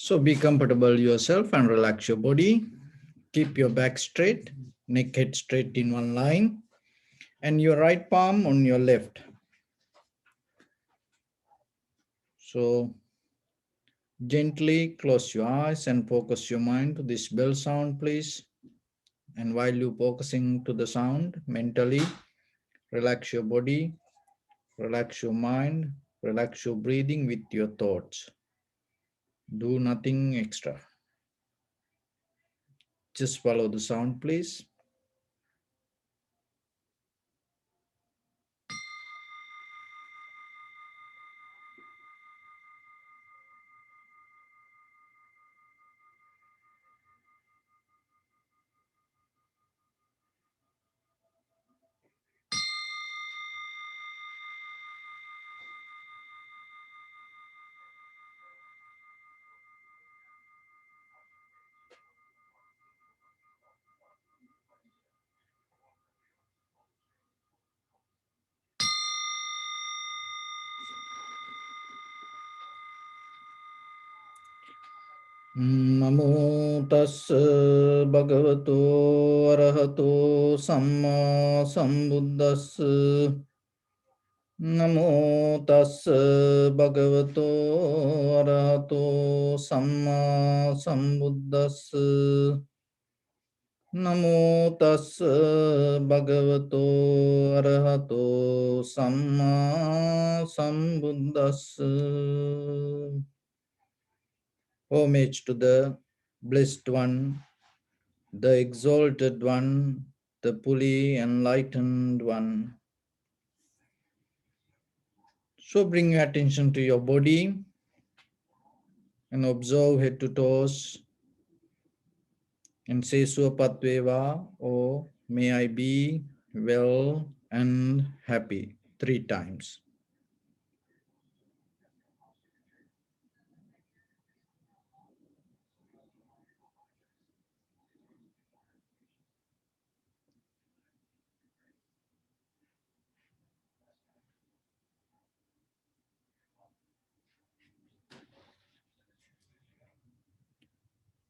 So be comfortable yourself and relax your body. Keep your back straight, neck head straight in one line, and your right palm on your left. So gently close your eyes and focus your mind to this bell sound, please. And while you focusing to the sound, mentally relax your body, relax your mind, relax your breathing with your thoughts. Do nothing extra. Just follow the sound, please. Namo tassa bhagavato arahato samma sambuddhassa. Namo tassa bhagavato arahato samma sambuddhassa. Namo tassa bhagavato arahato samma sambuddhassa. Homage to the Blessed One, the Exalted One, the fully enlightened One. So bring your attention to your body and observe head to toes and say Suapatveva, or may I be well and happy 3 times.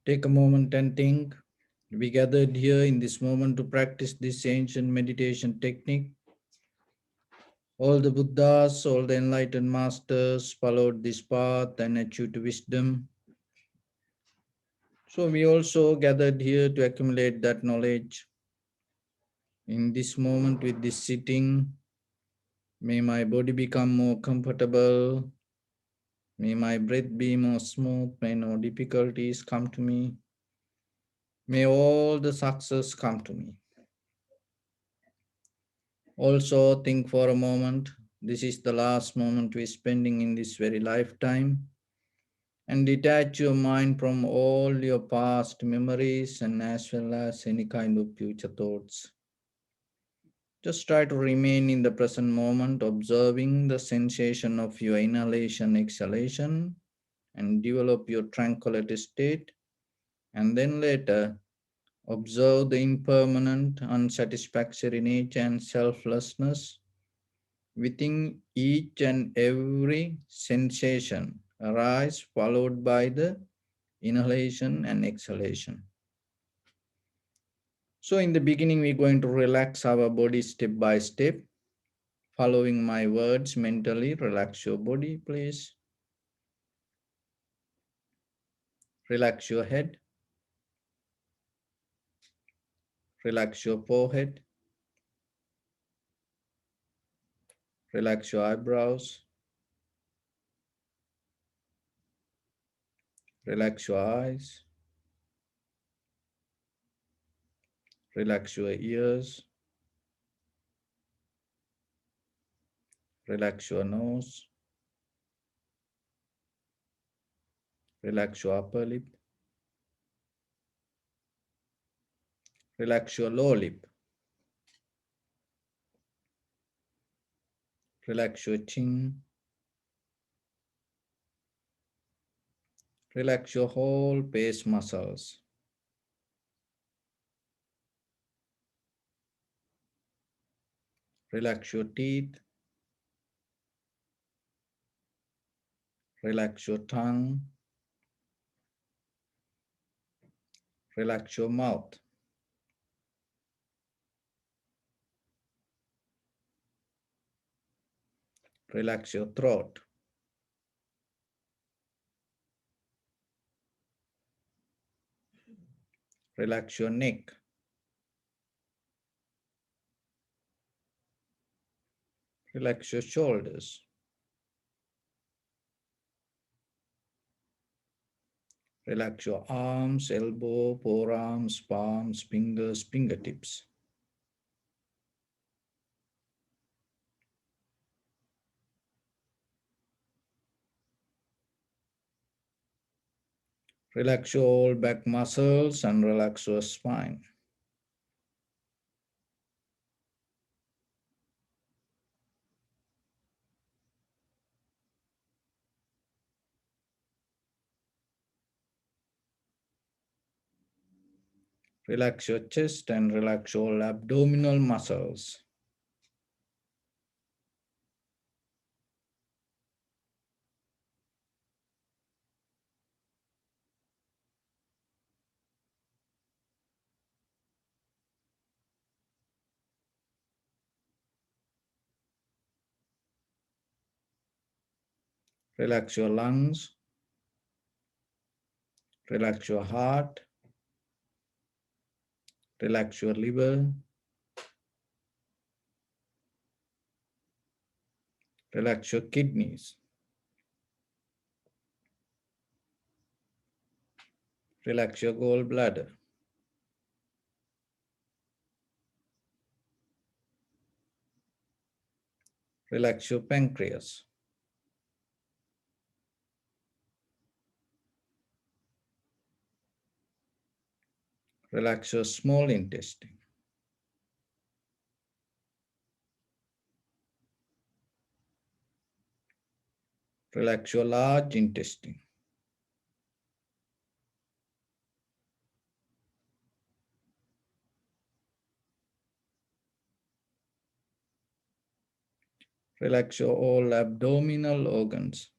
Take a moment and think. We gathered here in this moment to practice this ancient meditation technique. All the Buddhas, all the enlightened masters followed this path and achieved wisdom. So we also gathered here to accumulate that knowledge. In this moment with this sitting, may my body become more comfortable. May my breath be more smooth. May no difficulties come to me. May all the success come to me. Also think for a moment, this is the last moment we're spending in this very lifetime. And detach your mind from all your past memories and as well as any kind of future thoughts. Just try to remain in the present moment, observing the sensation of your inhalation, exhalation, and develop your tranquility state. And then later, observe the impermanent, unsatisfactory nature and selflessness within each and every sensation arise, followed by the inhalation and exhalation. So in the beginning, we're going to relax our body step by step. Following my words mentally, relax your body, please. Relax your head. Relax your forehead. Relax your eyebrows. Relax your eyes. Relax your ears. Relax your nose. Relax your upper lip. Relax your lower lip. Relax your chin. Relax your whole face muscles. Relax your teeth. Relax your tongue. Relax your mouth. Relax your throat. Relax your neck. Relax your shoulders. Relax your arms, elbow, forearms, palms, fingers, fingertips. Relax your whole back muscles and relax your spine. Relax your chest and relax your abdominal muscles. Relax your lungs. Relax your heart. Relax your liver. Relax your kidneys. Relax your gallbladder. Relax your pancreas. Relax your small intestine. Relax your large intestine. Relax your all abdominal organs.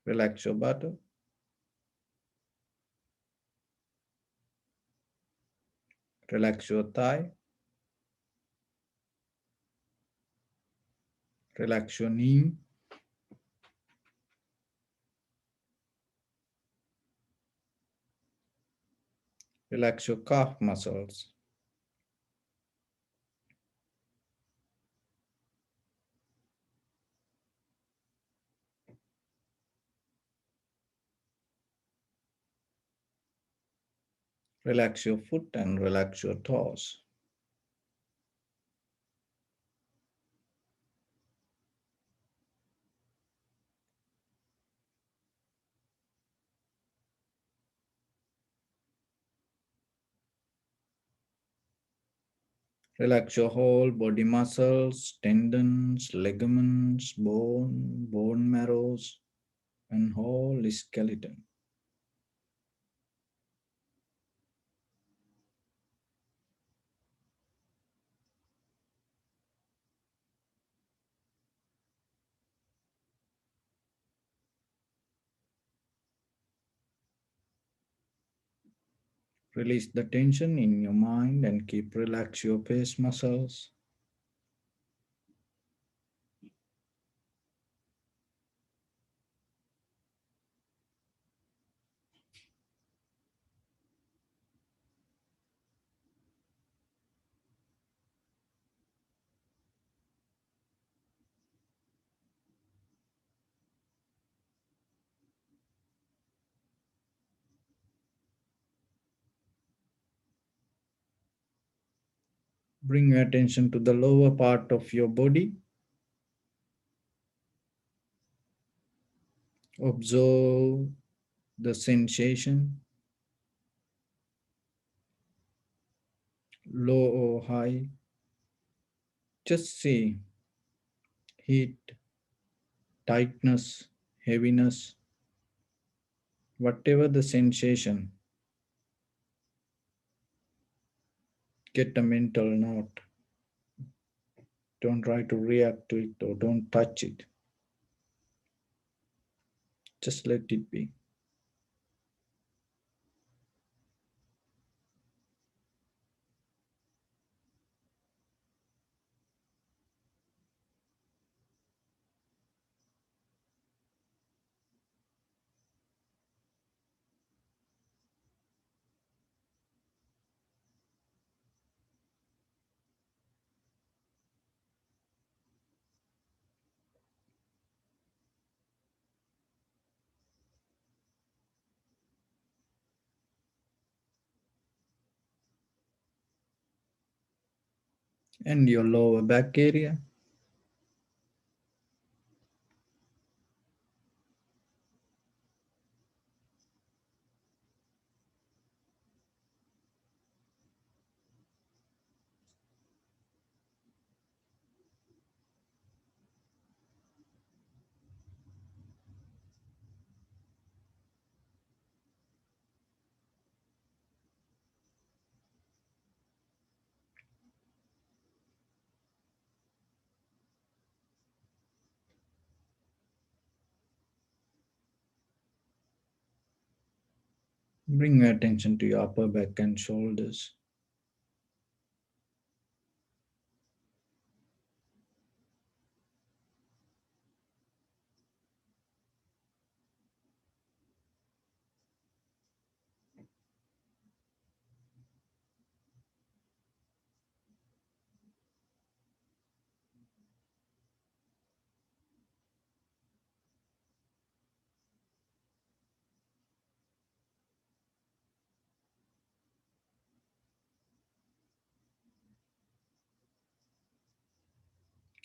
Relax your buttock. Relax your thigh. Relax your knee. Relax your calf muscles. Relax your foot and relax your toes. Relax your whole body muscles, tendons, ligaments, bone marrows, and whole skeleton. Release the tension in your mind and keep relax your face muscles. Bring your attention to the lower part of your body. Observe the sensation, low or high, Just see heat, tightness, heaviness, whatever the sensation, get a mental note. Don't try to react to it or don't touch it. Just let it be. And your lower back area. Bring your attention to your upper back and shoulders.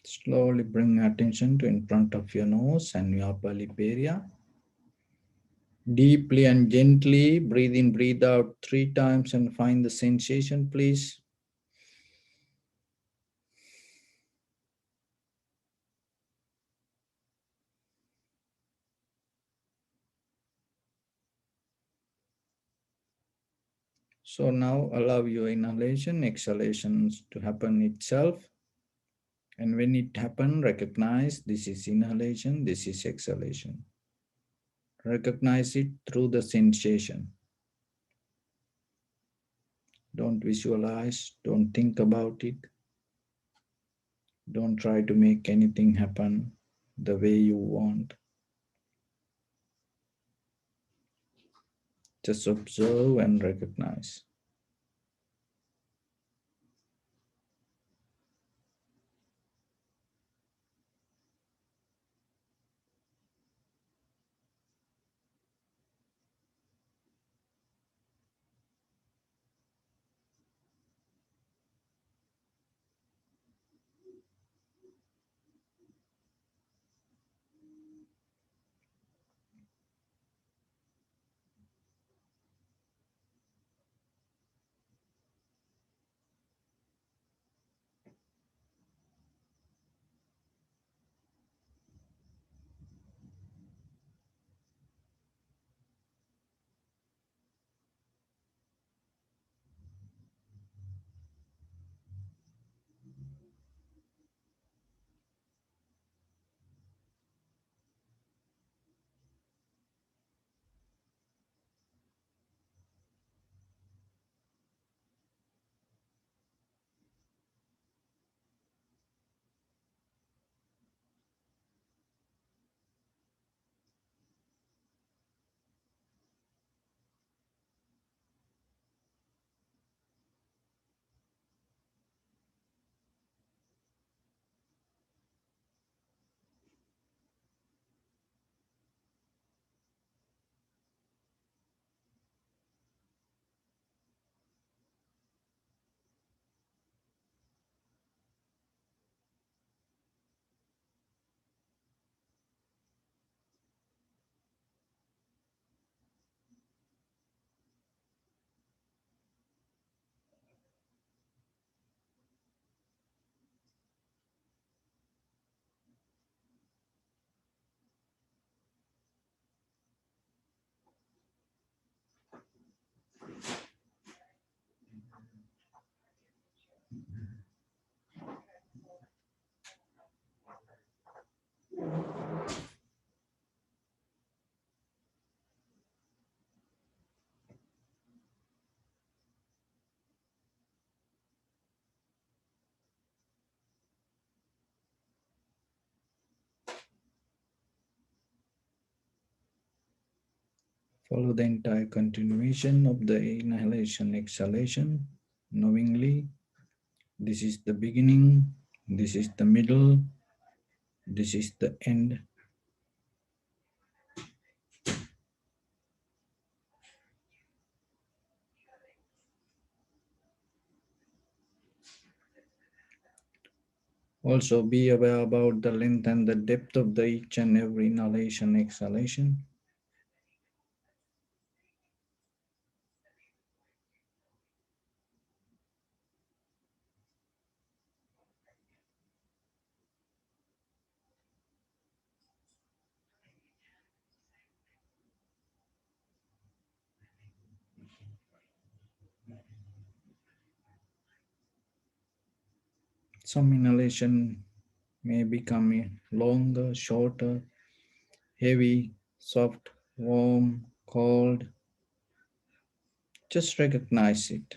Slowly bring attention to in front of your nose and your upper lip area. Deeply and gently breathe in, breathe out 3 times and find the sensation, please. So now allow your inhalation, exhalations to happen itself. And when it happens, recognize this is inhalation, this is exhalation. Recognize it through the sensation. Don't visualize, don't think about it. Don't try to make anything happen the way you want. Just observe and recognize. Follow the entire continuation of the inhalation exhalation knowingly. This is the beginning, this is the middle, this is the end. Also be aware about the length and the depth of the each and every inhalation exhalation. Some inhalation may become longer, shorter, heavy, soft, warm, cold. Just recognize it.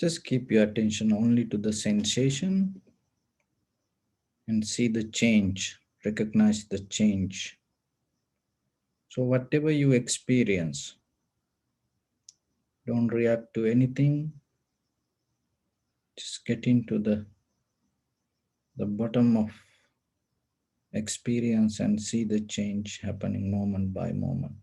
Just keep your attention only to the sensation and see the change, recognize the change. So, whatever you experience, don't react to anything, just get into the bottom of experience and see the change happening moment by moment.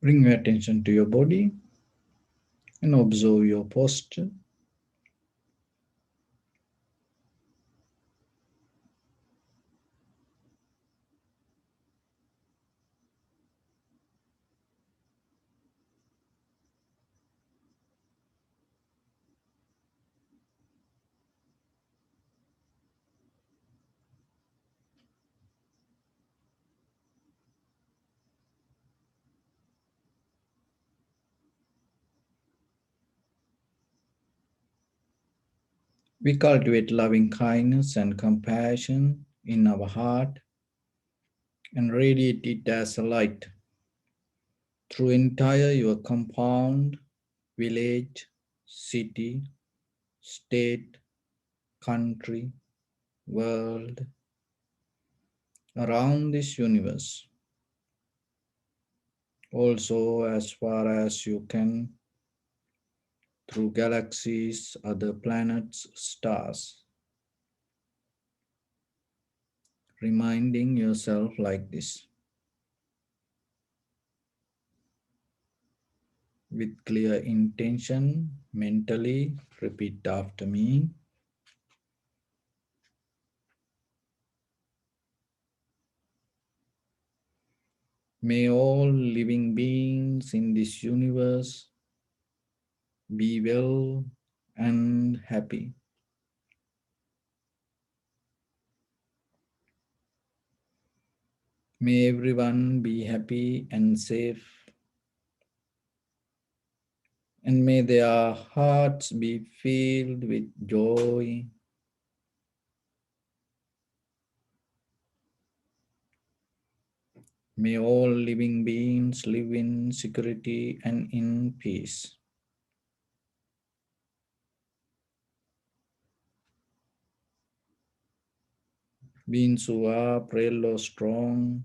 Bring your attention to your body and observe your posture. We cultivate loving kindness and compassion in our heart and radiate it as a light through entire your compound, village, city, state, country, world, around this universe. Also, as far as you can, through galaxies, other planets, stars, reminding yourself like this with clear intention. Mentally repeat after me. May all living beings in this universe be well and happy. May everyone be happy and safe, and may their hearts be filled with joy. May all living beings live in security and in peace. Beings who are frail or strong,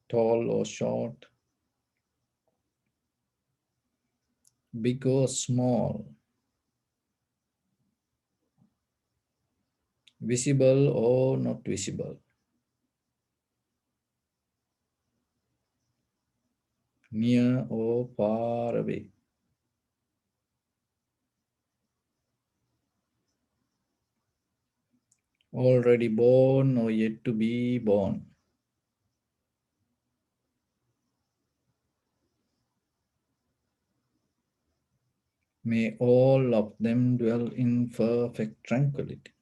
tall or short, big or small, visible or not visible, near or far away, already born or yet to be born. May all of them dwell in perfect tranquility.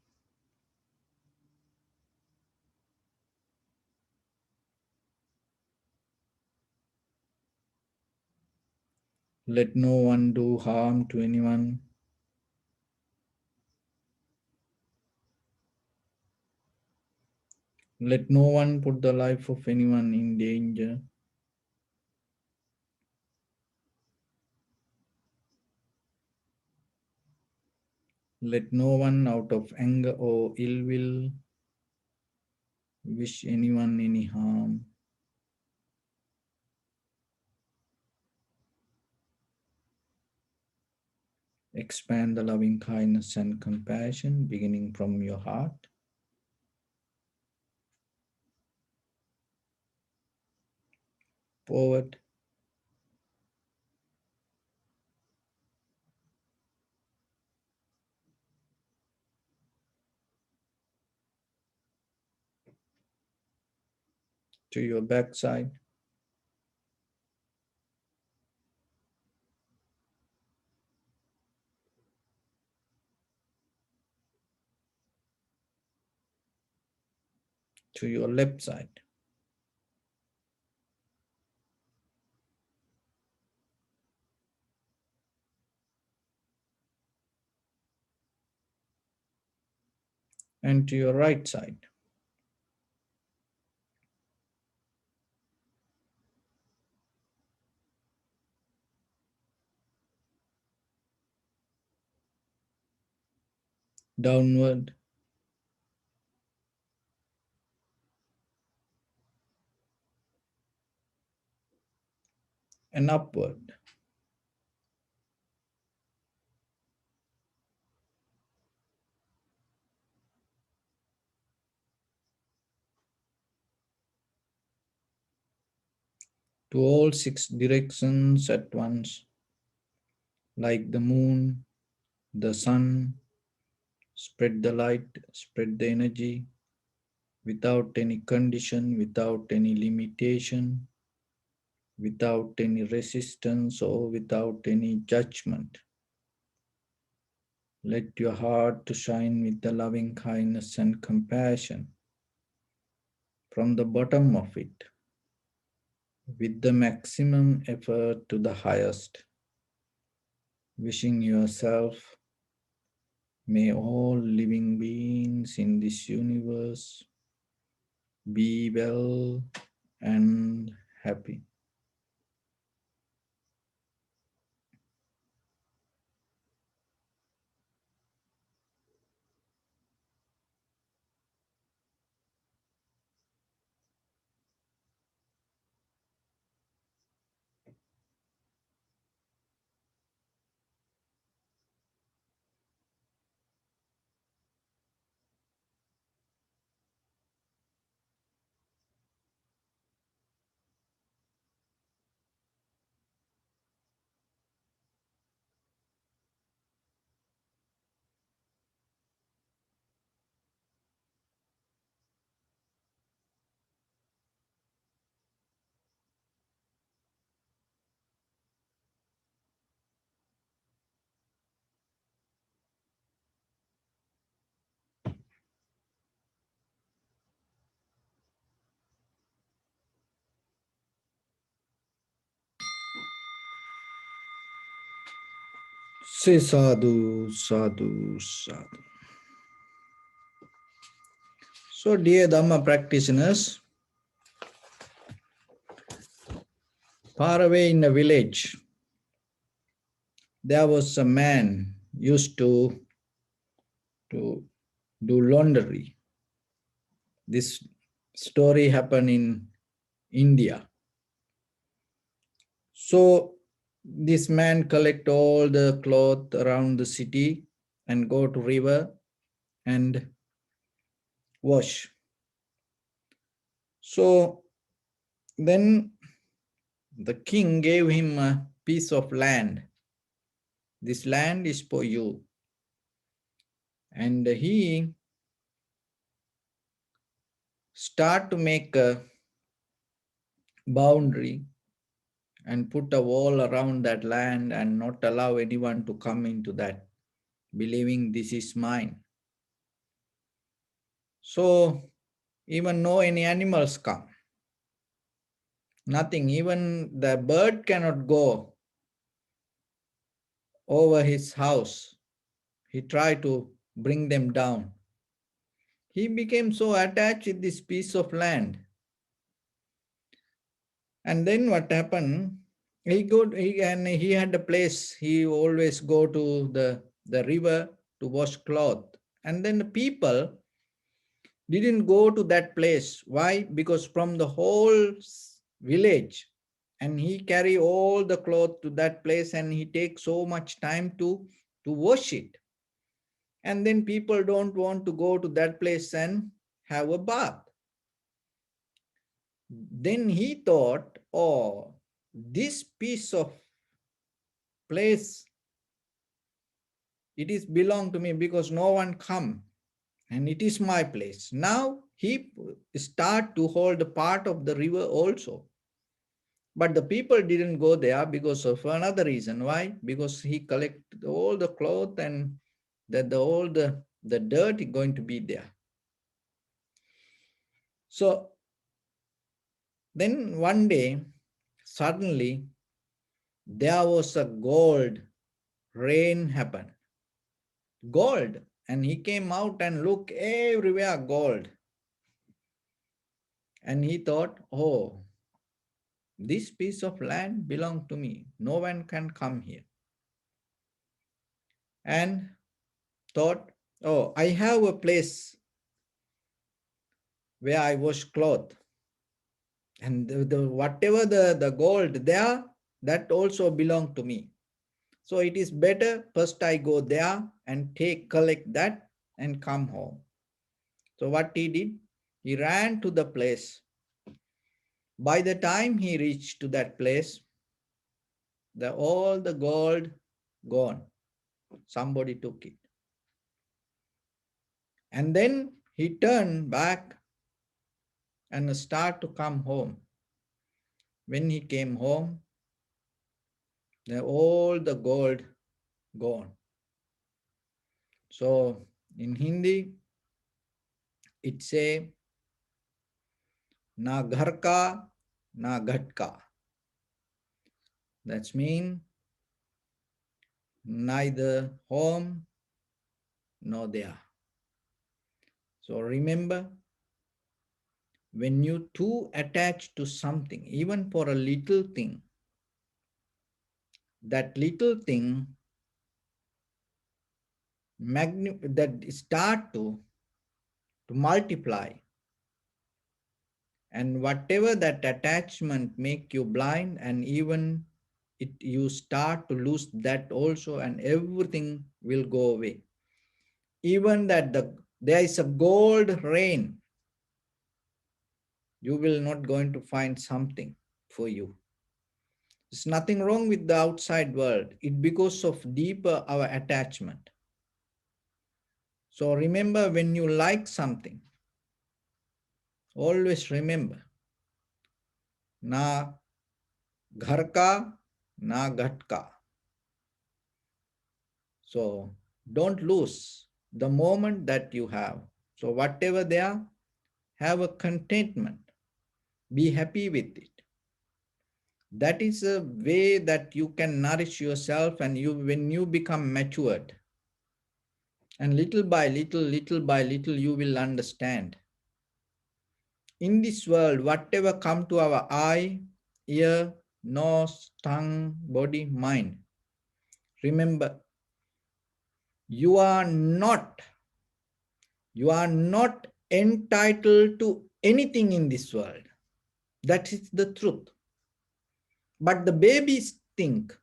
Let no one do harm to anyone. Let no one put the life of anyone in danger. Let no one out of anger or ill will wish anyone any harm. Expand the loving kindness and compassion beginning from your heart. Forward to your backside. To your left side. And to your right side. Downward and upward. to all 6 directions at once, like the moon, the sun. Spread the light, spread the energy without any condition, without any limitation, without any resistance, or without any judgment. Let your heart to shine with the loving kindness and compassion from the bottom of it, with the maximum effort to the highest, wishing yourself, may all living beings in this universe be well and happy. Say sadhu, sadhu, sadhu. So, dear Dhamma practitioners, far away in a village, there was a man used to do laundry. This story happened in India. So, this man collect all the cloth around the city and go to river and wash. So then the king gave him a piece of land. This land is for you. And he start to make a boundary and put a wall around that land and not allow anyone to come into that, believing this is mine. So even no any animals come. Nothing, even the bird cannot go over his house. He tried to bring them down. He became so attached with this piece of land. And then what happened? He had a place. He always go to the river to wash cloth. And then the people didn't go to that place. Why? Because from the whole village, and he carry all the cloth to that place, and he takes so much time to wash it. And then people don't want to go to that place and have a bath. Then he thought, oh, this piece of place, it is belong to me because no one come and it is my place. Now he start to hold a part of the river also. But the people didn't go there because of another reason. Why? Because he collect all the cloth and all the dirt is going to be there. So then one day, suddenly, there was a gold rain happened. Gold. And he came out and looked everywhere gold. And he thought, oh, this piece of land belongs to me. No one can come here. And thought, oh, I have a place where I wash cloth. And whatever the gold there, that also belong to me. So it is better first I go there and collect that and come home. So what he did, he ran to the place By the time he reached to that place, all the gold gone. Somebody took it. And then he turned back and started to come home. When he came home, all the gold gone. So in Hindi, it say, na ghar ka, na ghat ka. That's mean neither home nor there. So remember, when you too attach to something, even for a little thing, that little thing that start to multiply, and whatever that attachment make you blind, and even you start to lose that also, and everything will go away. Even that there is a gold rain, you will not going to find something for you. There's nothing wrong with the outside world. It because of deeper our attachment. So remember, when you like something, always remember, na ghar ka, na ghat ka. So don't lose the moment that you have. So whatever they are, have a contentment. Be happy with it. That is a way that you can nourish yourself, and when you become matured, and little by little, you will understand. In this world, whatever come to our eye, ear, nose, tongue, body, mind, remember, you are not entitled to anything in this world. That is the truth. But the babies think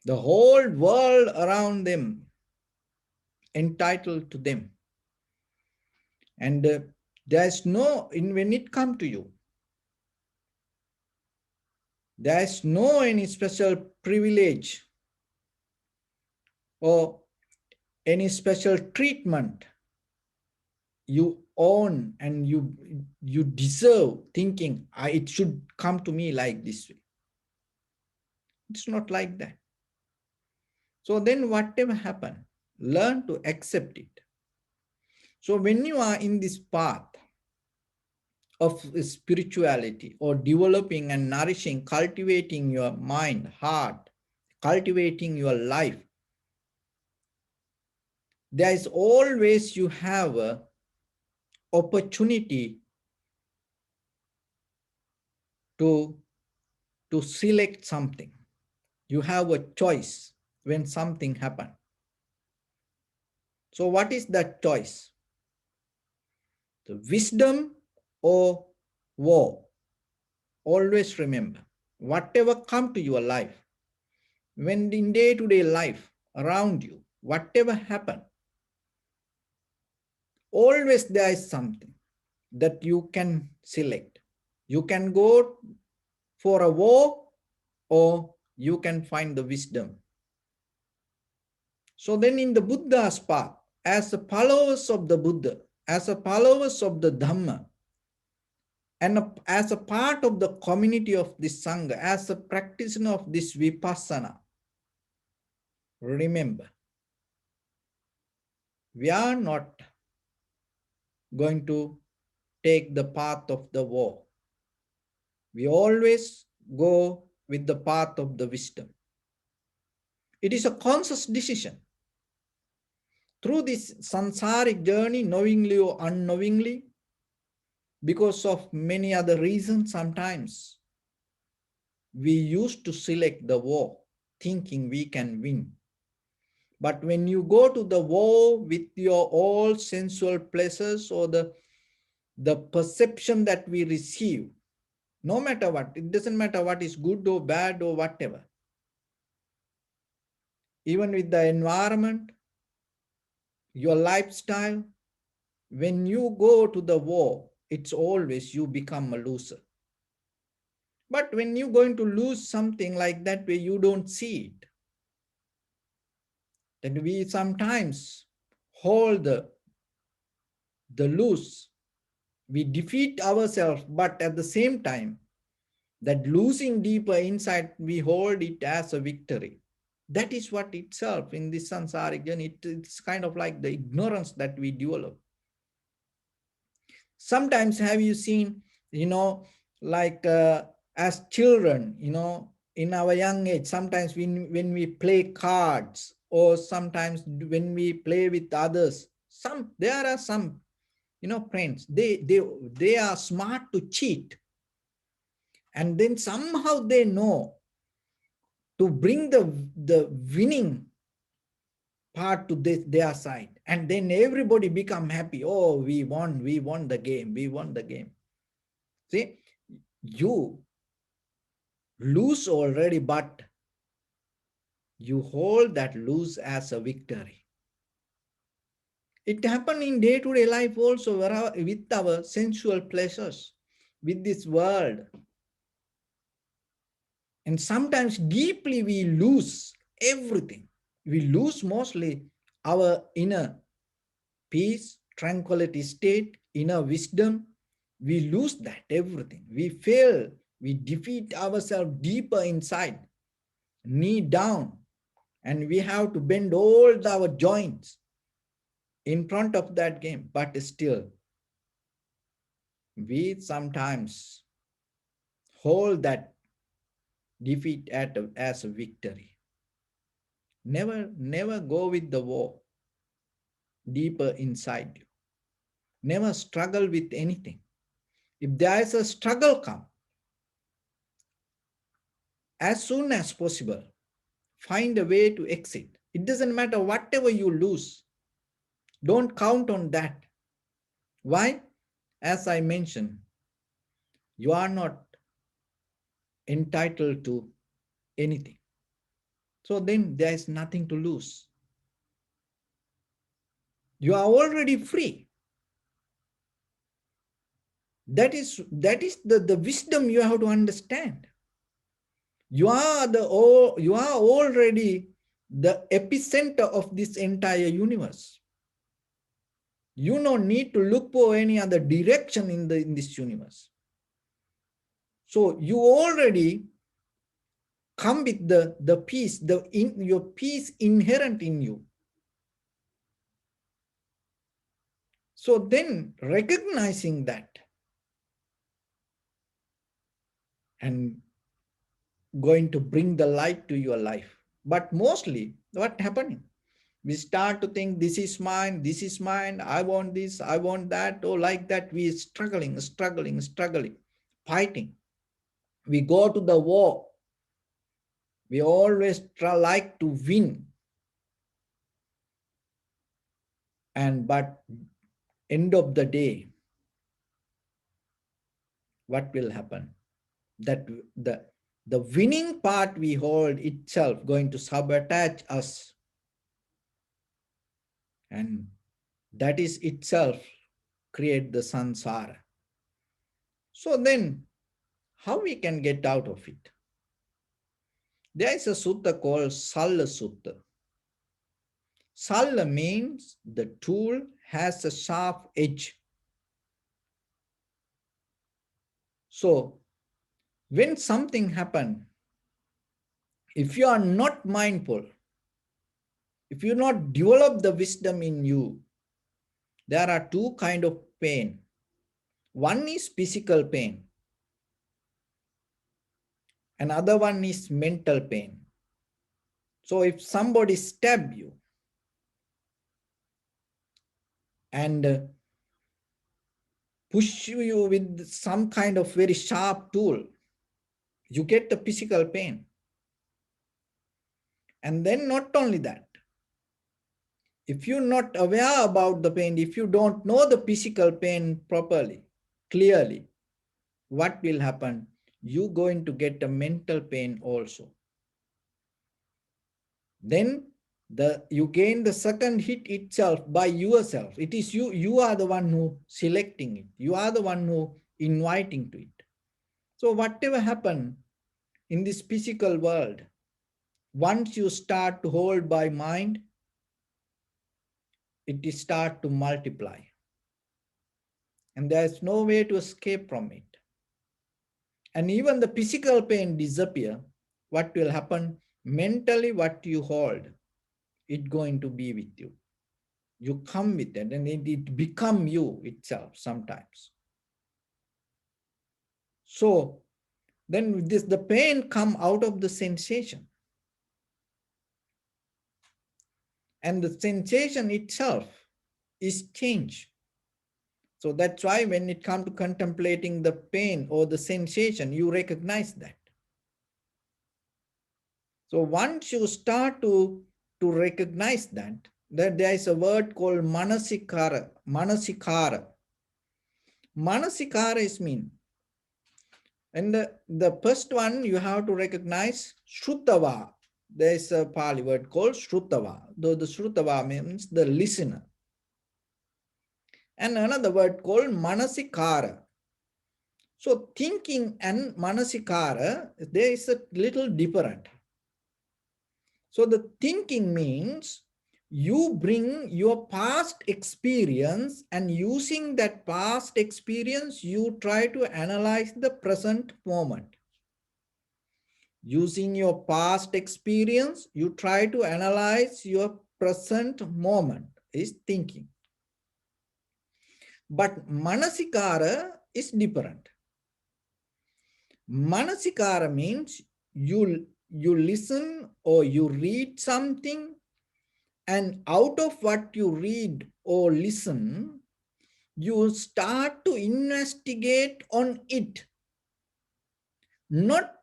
the whole world around them entitled to them. And there's no, when it comes to you, there's no any special privilege or any special treatment you own and you deserve, thinking it should come to me like this way. It's not like that. So then whatever happen, learn to accept it. So when you are in this path of spirituality, or developing and nourishing, cultivating your mind, heart, cultivating your life, there is always you have a opportunity to select something. You have a choice when something happens. So what is that choice? The wisdom or war? Always remember, whatever come to your life, when in day-to-day life around you, whatever happen, always there is something that you can select. You can go for a war, or you can find the wisdom. So then in the Buddha's path, as the followers of the Buddha, as the followers of the Dhamma, and as a part of the community of this Sangha, as a practitioner of this Vipassana, remember, we are not going to take the path of the war. We always go with the path of the wisdom. It is a conscious decision. Through this samsaric journey, knowingly or unknowingly, because of many other reasons, sometimes we used to select the war, thinking we can win. But when you go to the war with your all sensual pleasures, or the perception that we receive, no matter what, it doesn't matter what is good or bad or whatever, even with the environment, your lifestyle, when you go to the war, it's always you become a loser. But when you're going to lose something like that way, you don't see it. Then we sometimes hold the lose. We defeat ourselves, but at the same time, that losing deeper inside, we hold it as a victory. That is what itself in this samsaric journey, it's kind of like the ignorance that we develop. Sometimes have you seen, like as children, in our young age, sometimes when we play cards, or sometimes when we play with others, there are some, friends, they are smart to cheat, and then somehow they know to bring the winning part to their side, and then everybody become happy. Oh, we won the game, we won the game. See, you lose already, but you hold that lose as a victory. It happens in day-to-day life also, with our sensual pleasures, with this world. And sometimes deeply we lose everything. We lose mostly our inner peace, tranquility state, inner wisdom. We lose that everything. We fail. We defeat ourselves deeper inside, knee down, and we have to bend all our joints in front of that game. But still, we sometimes hold that defeat as a victory. Never go with the war deeper inside you. Never struggle with anything. If there is a struggle come, as soon as possible, find a way to exit. It doesn't matter whatever you lose. Don't count on that. Why? As I mentioned, you are not entitled to anything. So then there is nothing to lose. You are already free. That is the wisdom you have to understand. You are already the epicenter of this entire universe. You don't need to look for any other direction in this universe. So you already come with the peace, your peace inherent in you. So then recognizing that and going to bring the light to your life. But mostly what happening? We start to think this is mine, I want this, I want that, or like that. We struggling, fighting. We go to the war. We always like to win. But end of the day, what will happen? That the winning part we hold itself going to sabotage us. And that is itself create the samsara. So then, how we can get out of it? There is a sutta called Salla Sutta. Salla means the tool has a sharp edge. So when something happens, if you are not mindful, if you not develop the wisdom in you, there are two kinds of pain. One is physical pain. Another one is mental pain. So if somebody stab you and push you with some kind of very sharp tool, you get the physical pain. And then not only that, if you're not aware about the pain, if you don't know the physical pain properly, clearly, what will happen? You're going to get a mental pain also. Then You gain the second hit itself by yourself. It is you are the one who selecting it. You are the one who inviting to it. So whatever happen in this physical world, once you start to hold by mind, it is start to multiply. And there is no way to escape from it. And even the physical pain disappear, what will happen? Mentally, what you hold, it going to be with you. You come with it and it become you itself sometimes. So then the pain come out of the sensation. And the sensation itself is change. So that's why when it comes to contemplating the pain or the sensation, you recognize that. So once you start to recognize that there is a word called manasikara. Manasikara. Manasikara is mean. And the first one you have to recognize Shrutava. There is a Pali word called Shrutava. Though the Shrutava means the listener. And another word called Manasikara. So thinking and Manasikara, there is a little different. So the thinking means you bring your past experience, and using that past experience, you try to analyze the present moment. Using your past experience, you try to analyze your present moment is thinking. But Manasikara is different. Manasikara means you listen or you read something, and out of what you read or listen, you start to investigate on it. Not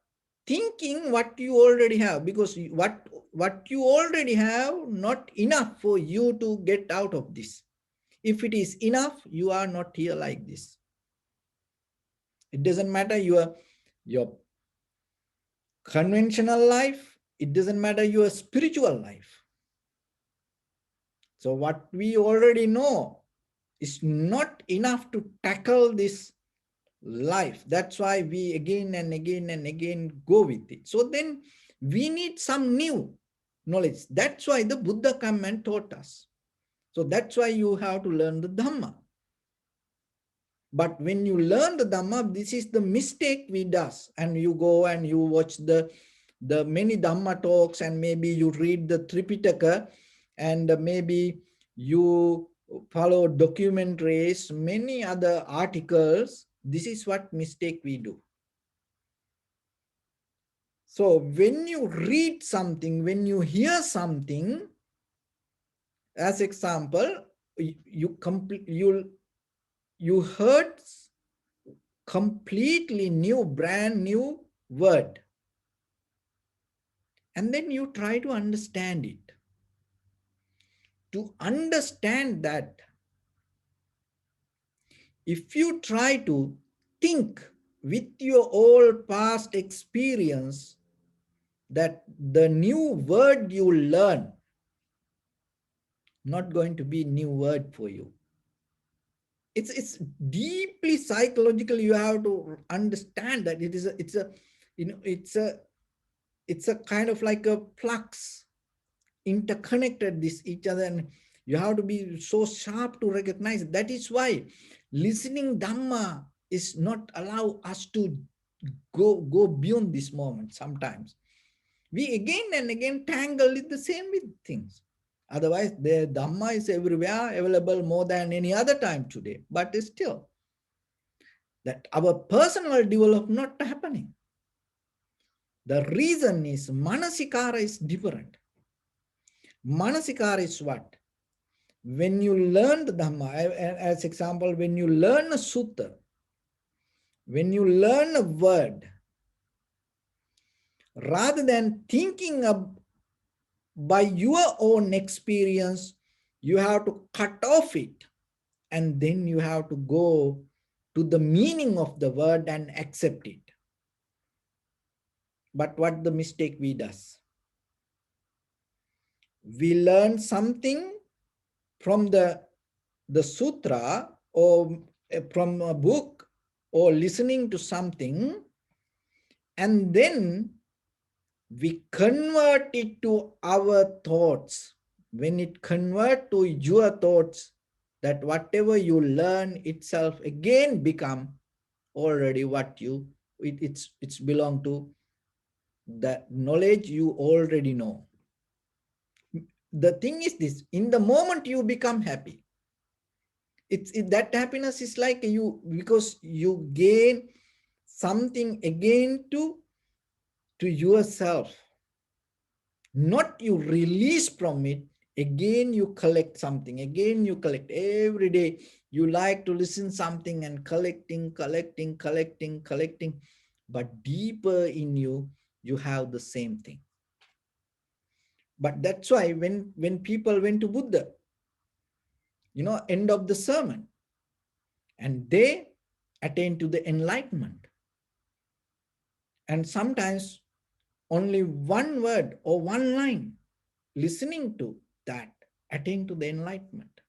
thinking what you already have, because what you already have, not enough for you to get out of this. If it is enough, you are not here like this. It doesn't matter your conventional life, it doesn't matter your spiritual life. So what we already know is not enough to tackle this life. That's why we again and again and again go with it. So then we need some new knowledge. That's why the Buddha came and taught us. So that's why you have to learn the Dhamma. But when you learn the Dhamma, this is the mistake we does. And you go and you watch the many Dhamma talks, and maybe you read the Tripitaka, and maybe you follow documentaries, many other articles. This is what mistake we do. So when you read something, when you hear something, as example, you heard completely new, brand new word, and then you try to understand it. To understand that, if you try to think with your old past experience, that the new word you learn, not going to be new word for you. It's deeply psychological. You have to understand that it's a kind of like a flux, interconnected this each other, and you have to be so sharp to recognize it. That is why listening Dhamma is not allow us to go beyond this moment. Sometimes we again and again tangle it the same with things. Otherwise, the Dhamma is everywhere, available more than any other time today. But still, that our personal development not happening. The reason is Manasikara is different. Manasikara is what? When you learn the Dhamma, as example, when you learn a sutta, when you learn a word, rather than thinking of by your own experience, you have to cut off it, and then you have to go to the meaning of the word and accept it. But what the mistake we does? We learn something from the sutra or from a book or listening to something, and then we convert it to our thoughts. When it convert to your thoughts, that whatever you learn itself again become already what you, it's belong to the knowledge you already know. The thing is this, in the moment you become happy, that happiness is like you, because you gain something again to yourself, not you release from it. Again you collect something, again you collect every day. You like to listen something and collecting, but deeper in you, you have the same thing. But that's why when people went to Buddha, end of the sermon, and they attain to the enlightenment, and sometimes only one word or one line, listening to that, attain to the enlightenment.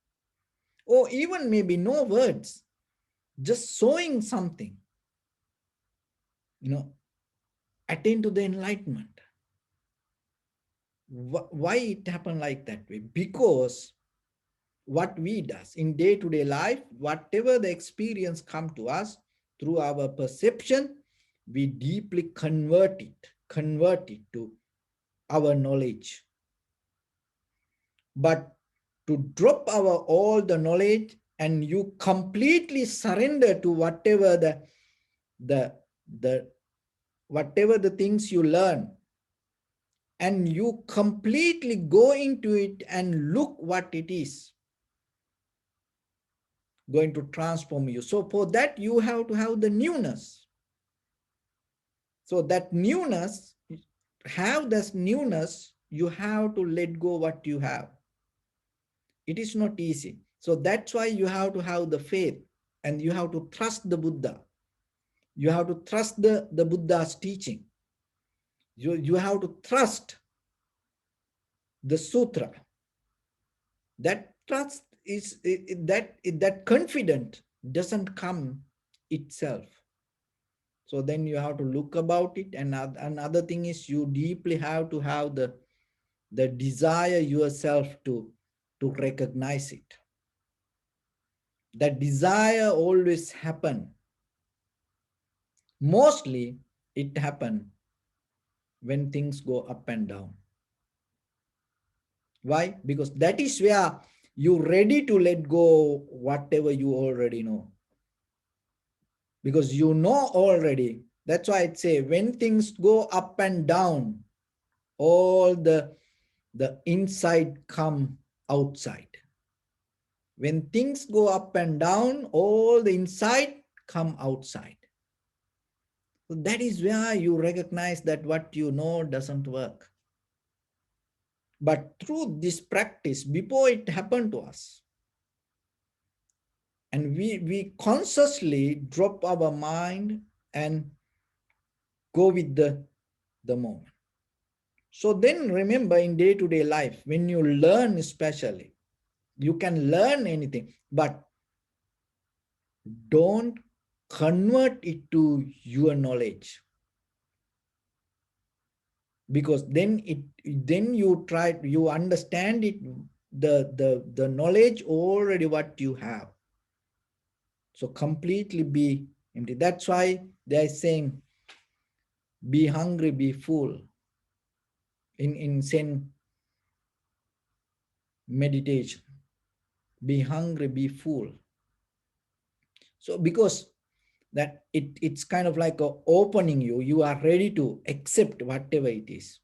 Or even maybe no words, just showing something, attain to the enlightenment. Why it happened like that way? Because what we does in day-to-day life, whatever the experience come to us through our perception, we deeply convert it to our knowledge. But to drop our all the knowledge and you completely surrender to whatever the whatever the things you learn, and you completely go into it and look what it is going to transform you. So for that, you have to have the newness. So that newness, you have to let go what you have. It is not easy. So that's why you have to have the faith, and you have to trust the Buddha. You have to trust the Buddha's teaching. You have to trust the sutra. That trust is that confident doesn't come itself. So then you have to look about it. And another thing is, you deeply have to have the desire yourself to recognize it. That desire always happen. Mostly it happen when things go up and down. Why? Because that is where you're ready to let go whatever you already know. Because you know already. That's why I'd say when things go up and down, all the inside come outside. When things go up and down, all the inside come outside. So that is where you recognize that what you know doesn't work. But through this practice, before it happened to us, and we consciously drop our mind and go with the moment. So then remember, in day-to-day life, when you learn especially, you can learn anything, but don't convert it to your knowledge. Because then you understand it, the knowledge already what you have. So completely be empty. That's why they're saying, be hungry, be full. In Zen meditation, be hungry, be full. So because that it's kind of like opening you are ready to accept whatever it is.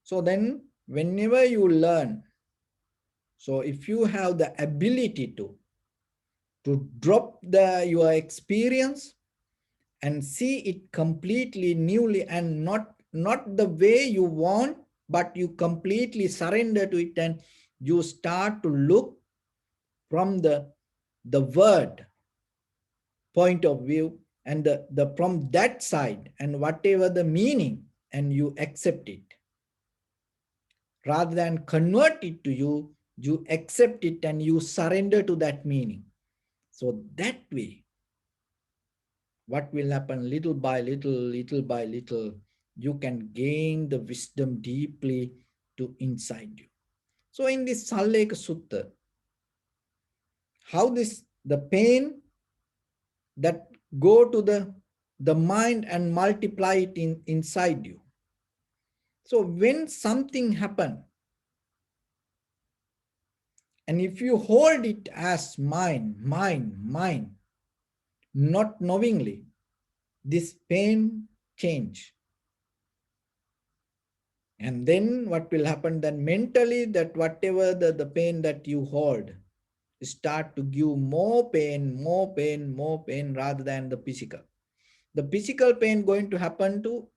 So then whenever you learn, so if you have the ability to drop your experience and see it completely newly, and not the way you want, but you completely surrender to it, and you start to look from the word point of view, and the from that side, and whatever the meaning, and you accept it. Rather than convert it to you, you accept it and you surrender to that meaning. So that way, what will happen little by little, little by little, you can gain the wisdom deeply to inside you. So in this Salleka Sutta, how this the pain that go to the mind and multiply it inside you. So when something happen, and if you hold it as mine, mine, mine, not knowingly, this pain change. And then what will happen then mentally, that whatever the pain that you hold start to give more pain, more pain, more pain rather than the physical. The physical pain going to happen to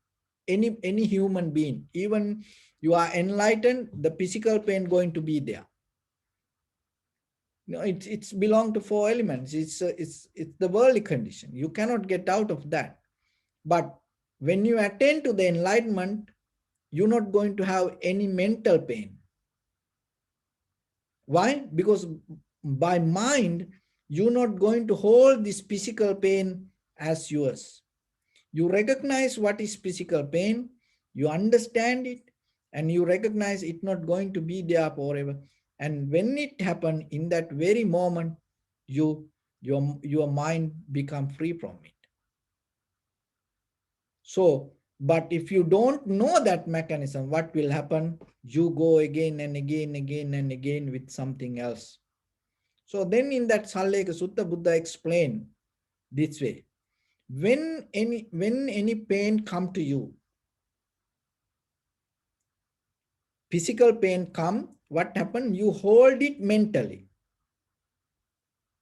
any human being. Even you are enlightened, the physical pain going to be there. No, it's belong to four elements. It's the worldly condition. You cannot get out of that. But when you attain to the enlightenment, you're not going to have any mental pain. Why? Because by mind, you're not going to hold this physical pain as yours. You recognize what is physical pain, you understand it, and you recognize it not going to be there forever. And when it happens, in that very moment, your mind become free from it. So, but if you don't know that mechanism, what will happen? You go again and again, again and again with something else. So then in that Salleka Sutta, Buddha explained this way. When any pain come to you, physical pain come, what happen? You hold it mentally.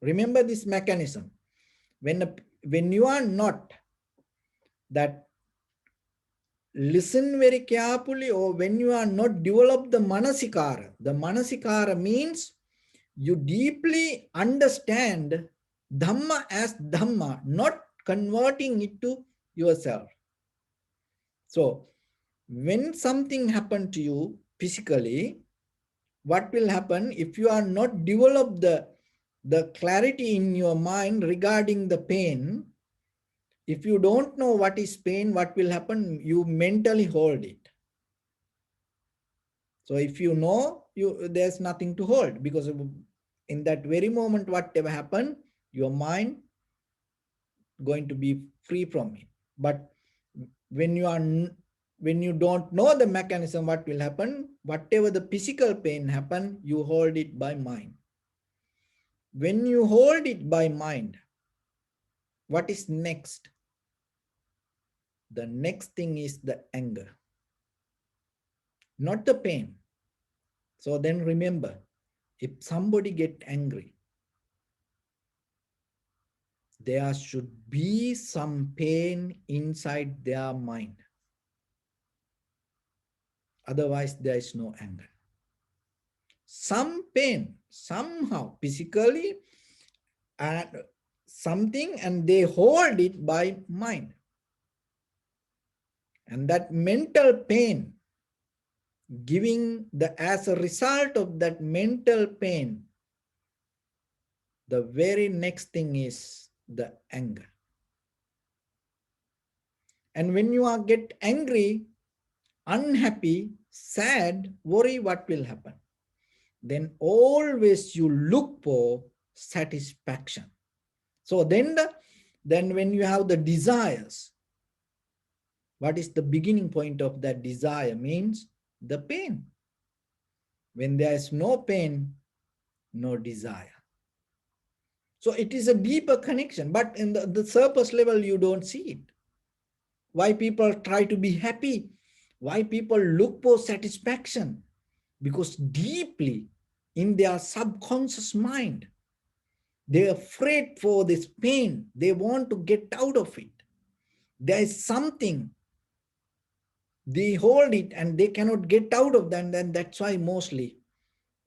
Remember this mechanism. When you are not that listen very carefully, or when you are not develop the manasikara means you deeply understand Dhamma as Dhamma, not converting it to yourself. So when something happen to you physically, what will happen if you are not develop the clarity in your mind regarding the pain? If you don't know what is pain, what will happen? You mentally hold it. So if you know, there's nothing to hold, because in that very moment, whatever happened, your mind going to be free from it. But when you don't know the mechanism, what will happen? Whatever the physical pain happen, you hold it by mind. When you hold it by mind, what is next? The next thing is the anger, not the pain. So then remember, if somebody get angry, there should be some pain inside their mind. Otherwise, there is no anger. Some pain, somehow, physically, and something, and they hold it by mind. And that mental pain, as a result of that mental pain, the very next thing is the anger. And when you are get angry, unhappy, sad, worry, what will happen? Then always you look for satisfaction. So then when you have the desires, what is the beginning point of that desire? Means the pain. When there is no pain, no desire. So it is a deeper connection, but in the surface level, you don't see it. Why people try to be happy? Why people look for satisfaction? Because deeply in their subconscious mind, they're afraid for this pain. They want to get out of it. There is something, they hold it and they cannot get out of that. And that's why mostly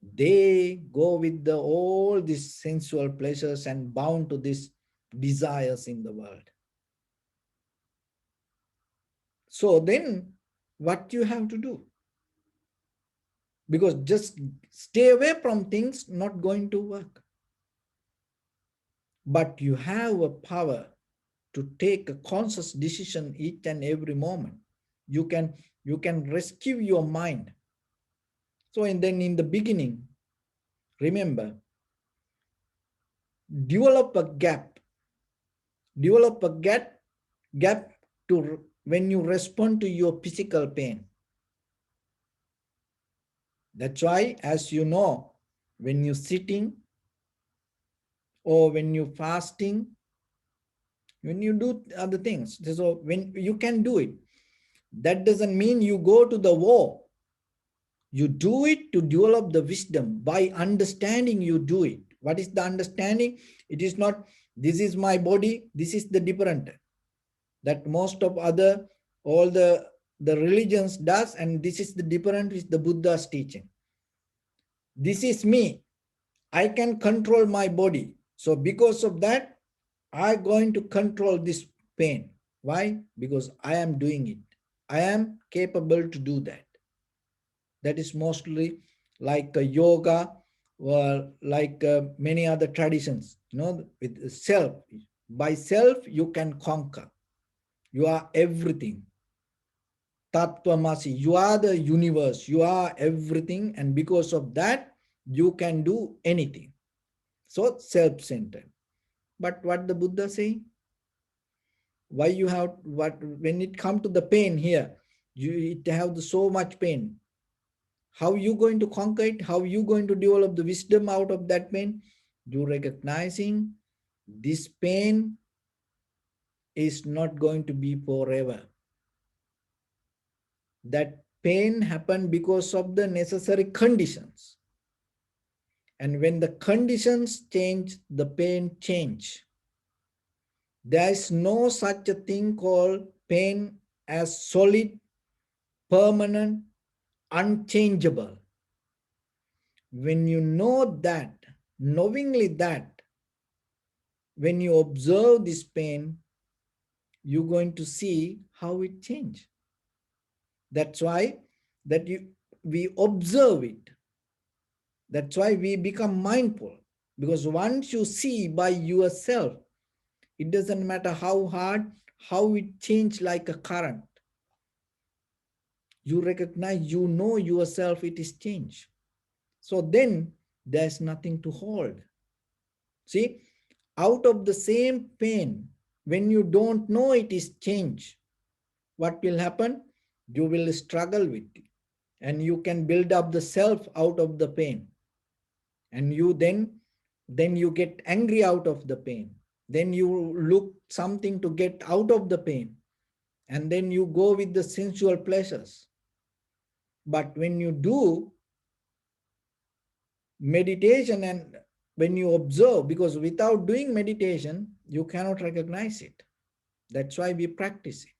they go with all these sensual pleasures and bound to these desires in the world. So then what you have to do? because just stay away from things not going to work. But you have a power to take a conscious decision each and every moment. You can rescue your mind. So, and then in the beginning, remember, develop a gap. Develop a gap to when you respond to your physical pain. That's why, as you know, when you're sitting or when you're fasting, when you do other things, so when you can do it, that doesn't mean you go to the war. You do it to develop the wisdom. By understanding, you do it. What is the understanding? It is not, this is my body, this is the different. That most of other, all the religions does, and this is the different with the Buddha's teaching. This is me. I can control my body. So because of that, I'm going to control this pain. Why? Because I am doing it. I am capable to do that. That is mostly like yoga or like many other traditions, with self. By self, you can conquer. You are everything. Tattvamasi, you are the universe. You are everything. And because of that, you can do anything. So self-centered. But what the Buddha say? Why you have, what when it comes to the pain here, you have so much pain. How you going to conquer it? How you going to develop the wisdom out of that pain? You recognizing this pain is not going to be forever. That pain happened because of the necessary conditions. And when the conditions change, the pain change. There is no such a thing called pain as solid, permanent, unchangeable. When you know that, knowingly that, when you observe this pain, you're going to see how it changes. That's why that we observe it. That's why we become mindful. Because once you see by yourself, it doesn't matter how hard, how it changed like a current. You recognize, you know yourself, it is changed. So then there's nothing to hold. See, out of the same pain, when you don't know it is change, what will happen? You will struggle with it. And you can build up the self out of the pain. And you then you get angry out of the pain. Then you look something to get out of the pain. And then you go with the sensual pleasures. But when you do meditation and when you observe, because without doing meditation, you cannot recognize it. That's why we practice it.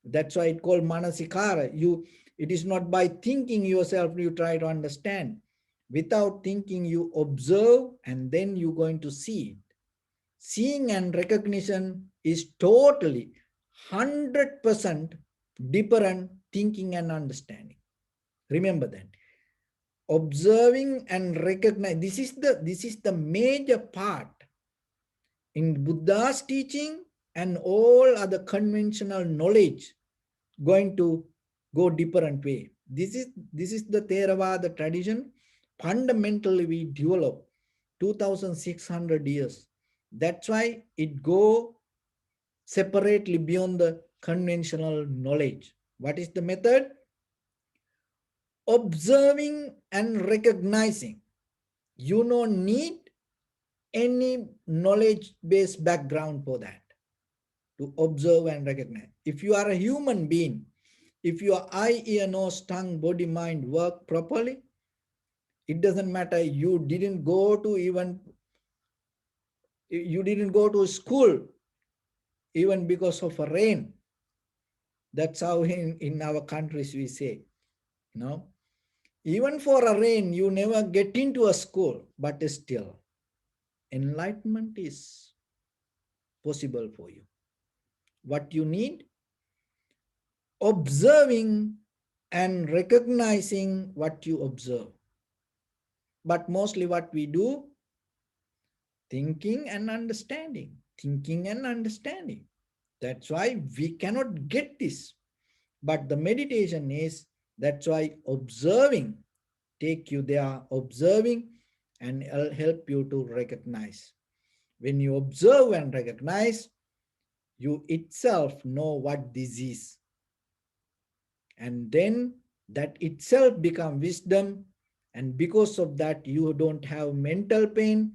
That's why it's called manasikara. It is not by thinking yourself you try to understand. Without thinking, you observe and then you're going to see it. Seeing and recognition is totally 100% different thinking and understanding. Remember that. Observing and recognize, this is the major part in Buddha's teaching, and all other conventional knowledge going to go different way. This is the Theravada tradition. Fundamentally, we develop 2,600 years. That's why it go separately beyond the conventional knowledge. What is the method? Observing and recognizing. You don't need any knowledge-based background for that, to observe and recognize. If you are a human being, if your eye, ear, nose, tongue, body, mind work properly, it doesn't matter. You didn't go to school even because of a rain. That's how in our countries we say, even for a rain, you never get into a school, but still, enlightenment is possible for you. What you need? Observing and recognizing what you observe. But mostly what we do, thinking and understanding, thinking and understanding. That's why we cannot get this. But the meditation is, that's why observing, take you there, observing, and help you to recognize. When you observe and recognize, you itself know what this is. And then that itself become wisdom. And because of that, you don't have mental pain.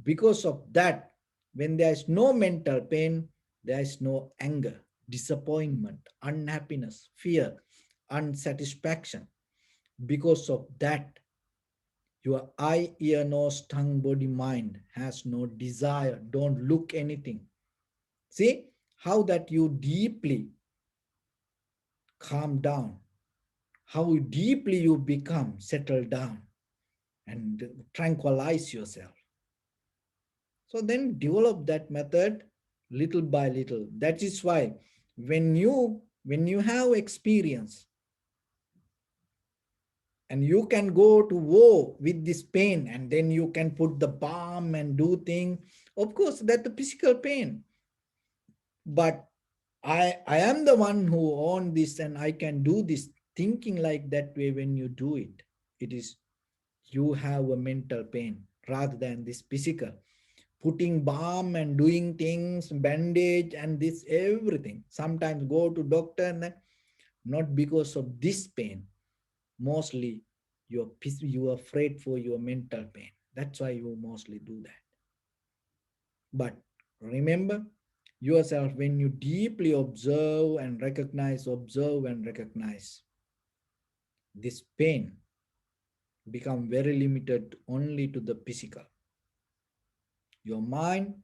Because of that, when there is no mental pain, there is no anger, disappointment, unhappiness, fear, unsatisfaction. Because of that, your eye, ear, nose, tongue, body, mind has no desire. Don't look anything. See how that you deeply calm down, how deeply you become settled down and tranquilize yourself. So then develop that method little by little. That is why when you have experience and you can go to war with this pain, and then you can put the balm and do thing, of course that the physical pain, but I am the one who own this and I can do this, thinking like that way. When you do it, it is, you have a mental pain rather than this physical. Putting balm and doing things, bandage and this everything. Sometimes go to doctor and not because of this pain. Mostly you are afraid for your mental pain. That's why you mostly do that. But remember yourself, when you deeply observe and recognize, this pain become very limited only to the physical. Your mind,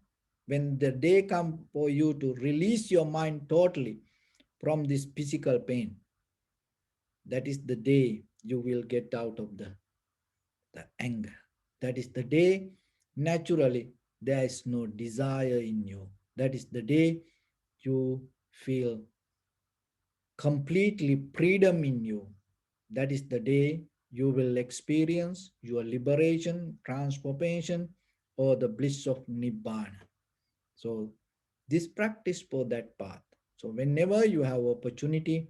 when the day comes for you to release your mind totally from this physical pain, that is the day you will get out of the anger. That is the day naturally there is no desire in you. That is the day you feel completely freedom in you. That is the day you will experience your liberation, transformation, or the bliss of Nibbana. So this practice for that path. So whenever you have opportunity,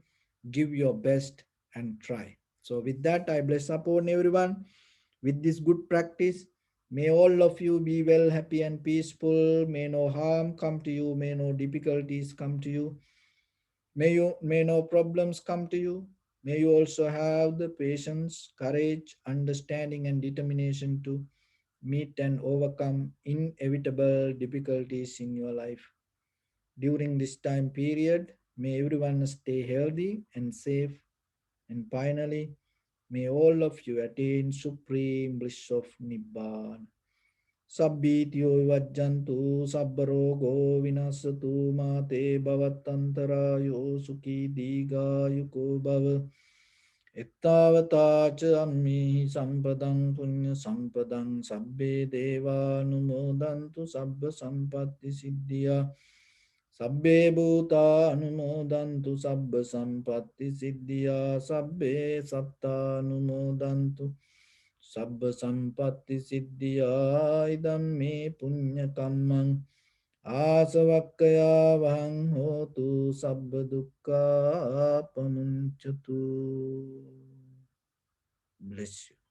give your best and try. So with that, I bless upon everyone with this good practice. May all of you be well, happy and peaceful. May no harm come to you. May no difficulties come to you. May no problems come to you. May you also have the patience, courage, understanding, and determination to meet and overcome inevitable difficulties in your life. During this time period, may everyone stay healthy and safe. And finally, may all of you attain supreme bliss of Nibbana. Sabbityo vajjantu sabbarogo vinasatu mate bhavatantarayo sukhi digayuko bhava. Ettavata cha ammi sampadang punya sampadang sabbe deva anumodantu sabba sampatti siddhya. Sabbe bhuta anumodantu sabba sampatti siddhya. Sabbe satta anumodantu sabba sampatti siddhya. Idam me punya kammang asavakkaya vahang hotu sabba dukkha pamunchatu. Bless you.